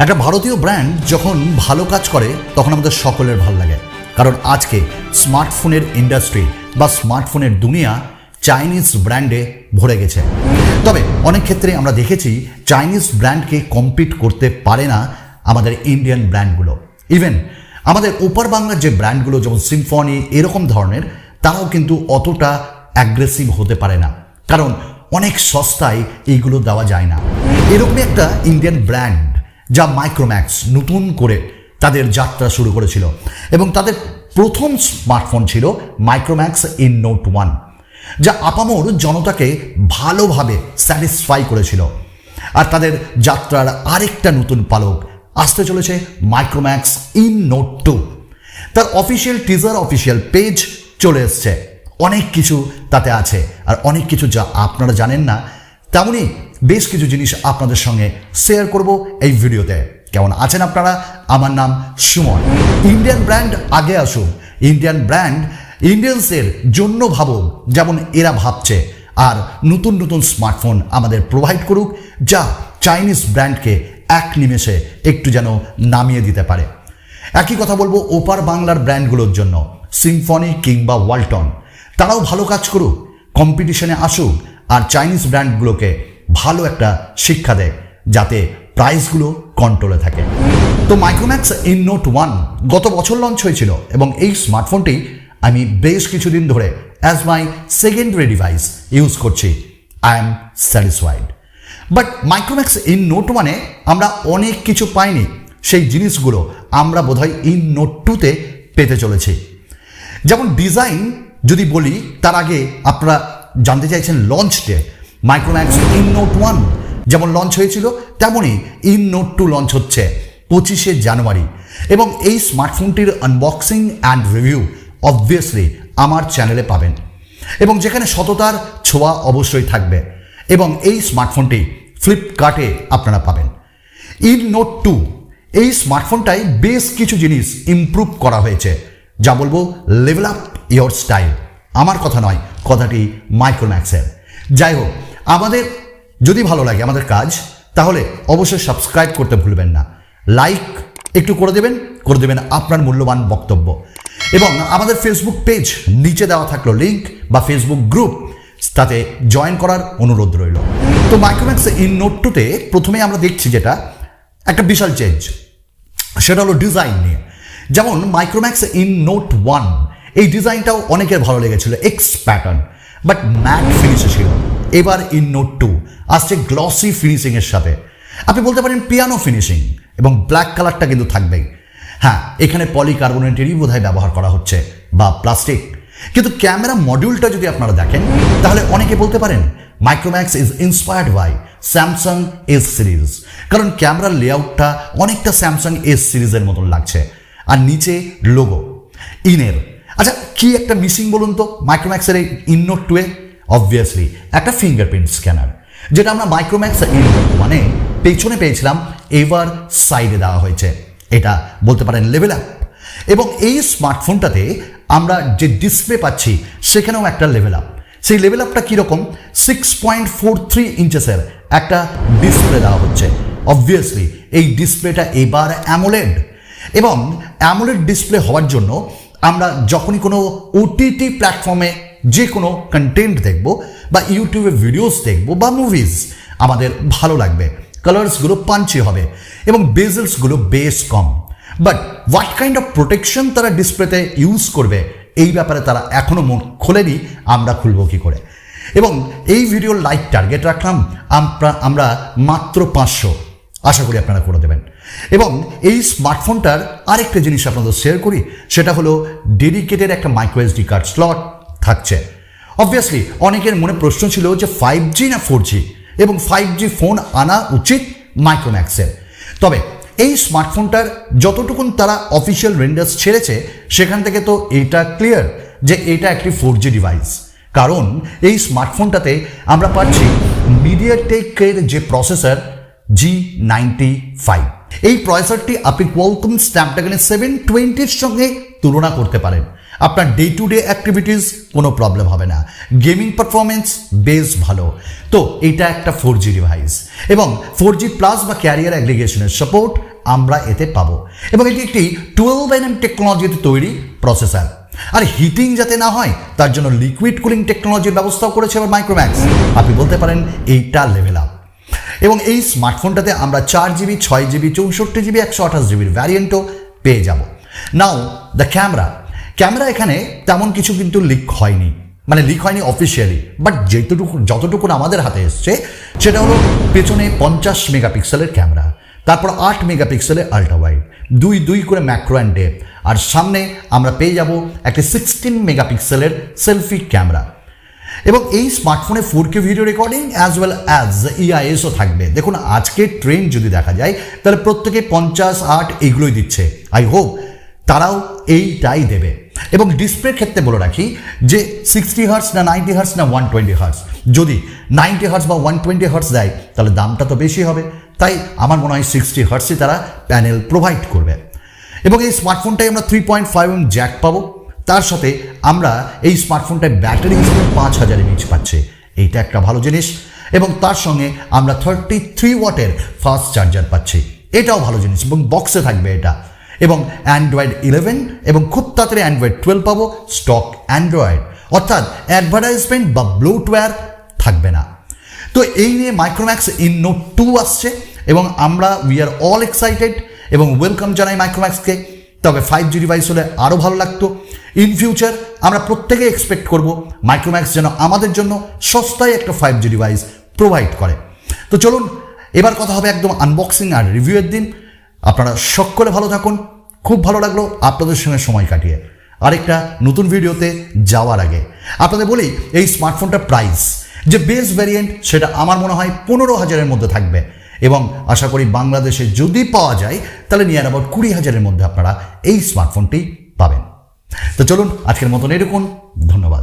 একটা ভারতীয় ব্র্যান্ড যখন ভালো কাজ করে তখন আমাদের সকলের ভালো লাগে, কারণ আজকে স্মার্টফোনের ইন্ডাস্ট্রি বা স্মার্টফোনের দুনিয়া চাইনিজ ব্র্যান্ডে ভরে গেছে। তবে অনেক ক্ষেত্রে আমরা দেখেছি চাইনিজ ব্র্যান্ডকে কম্পিট করতে পারে না আমাদের ইন্ডিয়ান ব্র্যান্ডগুলো। ইভেন আমাদের ওপার বাংলার যে ব্র্যান্ডগুলো যেমন সিম্ফনি এরকম ধরনের, তারাও কিন্তু অতটা অ্যাগ্রেসিভ হতে পারে না, কারণ অনেক সস্তায় এইগুলো দেওয়া যায় না। এরকমই একটা ইন্ডিয়ান ব্র্যান্ড যা মাইক্রোম্যাক্স নতুন করে তাদের যাত্রা শুরু করেছিল এবং তাদের প্রথম স্মার্টফোন ছিল মাইক্রোম্যাক্স ইন নোট 1, যা আপামর জনতাকে ভালোভাবে স্যাটিসফাই করেছিল। আর তাদের যাত্রার আরেকটা নতুন পালক আসতে চলেছে মাইক্রোম্যাক্স ইন নোট 2। তার অফিসিয়াল টিজার, অফিসিয়াল পেজ চলে এসছে। অনেক কিছু তাতে আছে, আর অনেক কিছু যা আপনারা জানেন না, তেমনই বেশ কিছু জিনিস আপনাদের সঙ্গে শেয়ার করব এই ভিডিওতে। কেমন আছেন আপনারা? আমার নাম সুমন। ইন্ডিয়ান ব্র্যান্ড আগে আসুক, ইন্ডিয়ান ব্র্যান্ড ইন্ডিয়ানসের জন্য ভাবুক যেমন এরা ভাবছে, আর নতুন নতুন স্মার্টফোন আমাদের প্রোভাইড করুক যা চাইনিজ ব্র্যান্ডকে এক নিমেষে একটু যেন নামিয়ে দিতে পারে। একই কথা বলবো ওপার বাংলার ব্র্যান্ডগুলোর জন্য, সিম্ফনি কিংবা ওয়ালটন, তারাও ভালো কাজ করুক, কম্পিটিশনে আসুক, আর চাইনিজ ব্র্যান্ডগুলোকে ভালো একটা শিক্ষা দেয় যাতে প্রাইসগুলো কন্ট্রোলে থাকে। তো মাইক্রোম্যাক্স ইন নোট 1 গত বছর লঞ্চ হয়েছিল এবং এই স্মার্টফোনটি আমি বেশ কিছুদিন ধরে as my secondary device use করছি। I am satisfied. But Micromax in note 1-এ আমরা অনেক কিছু পাইনি, সেই জিনিসগুলো আমরা বোধহয় ইন নোট 2-তে পেতে চলেছি। যেমন ডিজাইন যদি বলি, তার আগে আপনারা জানতে চাইছেন launch day. Micromax in note 1 যেমন লঞ্চ হয়েছিল, তেমনই ইন নোট 2 লঞ্চ হচ্ছে 25শে জানুয়ারি, এবং এই স্মার্টফোনটির আনবক্সিং অ্যান্ড রিভিউ অবভিয়াসলি আমার চ্যানেলে পাবেন, এবং যেখানে সততার ছোঁয়া অবশ্যই থাকবে। এবং এই স্মার্টফোনটি ফ্লিপকার্টে আপনারা পাবেন। ইন নোট 2 এই স্মার্টফোনটায় বেশ কিছু জিনিস ইমপ্রুভ করা হয়েছে, যা বলবো লেভেল আপ ইয়োর স্টাইল। আমার কথা নয়, কথাটি মাইক্রোম্যাক্সের। যাই হোক, আমাদের যদি ভালো লাগে আমাদের কাজ, তাহলে অবশ্যই সাবস্ক্রাইব করতে ভুলবেন না, লাইক একটু করে দেবেন আপনার মূল্যবান বক্তব্য, এবং আমাদের ফেসবুক পেজ নিচে দেওয়া থাকলো লিঙ্ক, বা ফেসবুক গ্রুপ, তাতে জয়েন করার অনুরোধ রইল। তো মাইক্রোম্যাক্স ইন নোট 2-তে প্রথমে আমরা দেখছি যেটা একটা বিশাল চেঞ্জ, সেটা হলো ডিজাইন নিয়ে। যেমন মাইক্রোম্যাক্স ইন নোট 1 এই ডিজাইনটাও অনেকের ভালো লেগেছিল, এক্স প্যাটার্ন, বাট ম্যাট ফিনিশে ছিল। এবার ইন নোট 2 আসছে গ্লসি ফিনিশিংয়ের সাথে, আপনি বলতে পারেন পিয়ানো ফিনিশিং, এবং ব্ল্যাক কালারটা কিন্তু থাকবেই। হ্যাঁ, এখানে পলিকার্বনেটেরই বোধহয় ব্যবহার করা হচ্ছে, বা প্লাস্টিক। কিন্তু ক্যামেরা মডিউলটা যদি আপনারা দেখেন, তাহলে অনেকে বলতে পারেন Micromax is inspired by Samsung S series, কারণ ক্যামেরার লেআউটটা অনেকটা স্যামসাং এস সিরিজের মতন লাগছে, আর নিচে লোগো ইনের। আচ্ছা, কি একটা মিসিং বলুন তো মাইক্রোম্যাক্সের এই ইন নোট 2-এ? অবভিয়াসলি একটা ফিঙ্গারপ্রিন্ট স্ক্যানার, যেটা আমরা মাইক্রোম্যাক্স ইন নোট 1-এ পেছনে পেয়েছিলাম, এবার সাইডে দেওয়া হয়েছে। এটা বলতে পারেন লেভেল আপ। এবং এই স্মার্টফোনটাতে আমরা যে ডিসপ্লে পাচ্ছি, সেখানেও একটা লেভেল আপ। সেই লেভেল আপটা কীরকম? 6.43 ইঞ্চেসের একটা ডিসপ্লে দেওয়া হচ্ছে। অবভিয়াসলি এই ডিসপ্লেটা এবার অ্যামোলেড, এবং অ্যামোলেড ডিসপ্লে হওয়ার জন্য আমরা যখনই কোনো ওটিটি প্ল্যাটফর্মে যে কোনো কন্টেন্ট দেখব, বা ইউটিউবে ভিডিওস দেখব, বা মুভিজ, আমাদের ভালো লাগবে। কালার্সগুলো পাঞ্চি হবে এবং বেজেলসগুলো বেশ কম। But what kind of protection তারা ডিসপ্লেতে ইউজ করবে, এই ব্যাপারে তারা এখনও মুখ খোলেনি, আমরা খুলব কী করে। এবং এই ভিডিওর লাইক টার্গেট রাখলাম আমরা মাত্র 500, আশা করি আপনারা করে দেবেন। এবং এই স্মার্টফোনটার আরেকটা জিনিস আপনাদের শেয়ার করি, সেটা হলো ডেডিকেটেড একটা মাইক্রো এসডি কার্ড স্লট থাকছে। অবভিয়াসলি অনেকের মনে প্রশ্ন ছিল যে 5G না 4G, এবং 5G ফোন আনা উচিত মাইক্রোম্যাক্সের। তবে এই স্মার্টফোনটার যতটুকুন তারা অফিসিয়াল রেন্ডার্স ছেড়েছে, সেখান থেকে তো এটা ক্লিয়ার যে এটা একটি 4G ডিভাইস, কারণ এই স্মার্টফোনটাতে আমরা পাচ্ছি মিডিয়াটেকের যে প্রসেসর G95। এই প্রসেসরটি আপনি কোয়ালকম স্ন্যাপড্রাগনের 720-র সঙ্গে তুলনা করতে পারেন। আপনার ডে টু ডে অ্যাক্টিভিটিস কোনো প্রবলেম হবে না, গেমিং পারফরমেন্স বেশ ভালো। তো এটা একটা 4G ডিভাইস এবং 4G প্লাস বা ক্যারিয়ার অ্যাগ্রিগেশনের সাপোর্ট আমরা এতে পাবো এবং এটি একটি 12nm টেকনোলজিতে তৈরি প্রসেসর। আর হিটিং যাতে না হয় তার জন্য লিকুইড কুলিং টেকনোলজির ব্যবস্থাও করেছে আবার মাইক্রোম্যাক্স। আপনি বলতে পারেন এইটা লেভেল আপ। এবং এই স্মার্টফোনটাতে আমরা 4GB, 6GB, 64GB, 128GBর ভ্যারিয়েন্টও পেয়ে যাব। নাও দ্য ক্যামেরা এখানে তেমন কিছু কিন্তু লিক হয়নি, মানে লিক হয়নি অফিসিয়ালি, বাট যতটুকু আমাদের হাতে এসছে সেটা হলো পেছনে 50 মেগাপিক্সেলের ক্যামেরা, তারপর 8 মেগাপিক্সেলের আল্ট্রা ওয়াইড, 2 করে ম্যাক্রো অ্যান্ড ডেপথ, আর সামনে আমরা পেয়ে যাব একটা 16 মেগাপিক্সেলের সেলফি ক্যামেরা। এবং এই স্মার্টফোনে 4K video recording as well as EISও থাকবে। দেখুন আজকের ট্রেন্ড যদি দেখা যায় তাহলে প্রত্যেকে 50, 8 এইগুলোই দিচ্ছে। আই হোপ তারাও এইটাই দেবে। এবং ডিসপ্লের ক্ষেত্রে বলে রাখি যে 60 হার্টস না 90 হার্টস না 120 হার্টস। যদি 90 হার্টস বা 120 হার্টস দেয় তাহলে দামটা তো বেশি হবে, তাই আমার মনে হয় 60 হার্টসই তারা প্যানেল প্রোভাইড করবে। এবং এই স্মার্টফোনটাই আমরা 3.5mm জ্যাক পাবো, তার সাথে আমরা এই স্মার্টফোনটায় ব্যাটারি হিসেবে 5000 mAh পাচ্ছে, এইটা একটা ভালো জিনিস। এবং তার সঙ্গে আমরা 33 ওয়াটের ফাস্ট চার্জার পাচ্ছি, এটাও ভালো জিনিস। এবং বক্সে থাকবে এটা, এবং অ্যান্ড্রয়েড 11 এবং খুব তাড়াতাড়ি অ্যান্ড্রয়েড 12 পাবো, স্টক অ্যান্ড্রয়েড, অর্থাৎ অ্যাডভার্টাইজমেন্ট বা ব্লোটওয়্যার থাকবে না। তো এই নিয়ে মাইক্রোম্যাক্স ইন নোট 2 আসছে এবং আমরা উই আর অল এক্সাইটেড এবং ওয়েলকাম জানাই মাইক্রোম্যাক্সকে। তবে 5G ডিভাইস হলে আরও ভালো লাগতো। ইন ফিউচার আমরা প্রত্যেকে এক্সপেক্ট করব মাইক্রোম্যাক্স যেন আমাদের জন্য সস্তায় একটা 5G ডিভাইস প্রোভাইড করে। তো চলুন এবার কথা হবে একদম আনবক্সিং আর রিভিউয়ের দিন। আপনারা সকলে ভালো থাকুন, খুব ভালো লাগলো আপনাদের সঙ্গে সময় কাটিয়ে। আরেকটা নতুন ভিডিওতে যাওয়ার আগে আপনাদের বলি এই স্মার্টফোনটার প্রাইস যে বেস ভ্যারিয়েন্ট সেটা আমার মনে হয় 15,000-এর মধ্যে থাকবে এবং আশা করি বাংলাদেশে যদি পাওয়া যায় তাহলে নিয়ার অ্যাবাউট 20,000-এর মধ্যে আপনারা এই স্মার্টফোনটি পাবেন। তো চলুন আজকের মতন এরকম, ধন্যবাদ।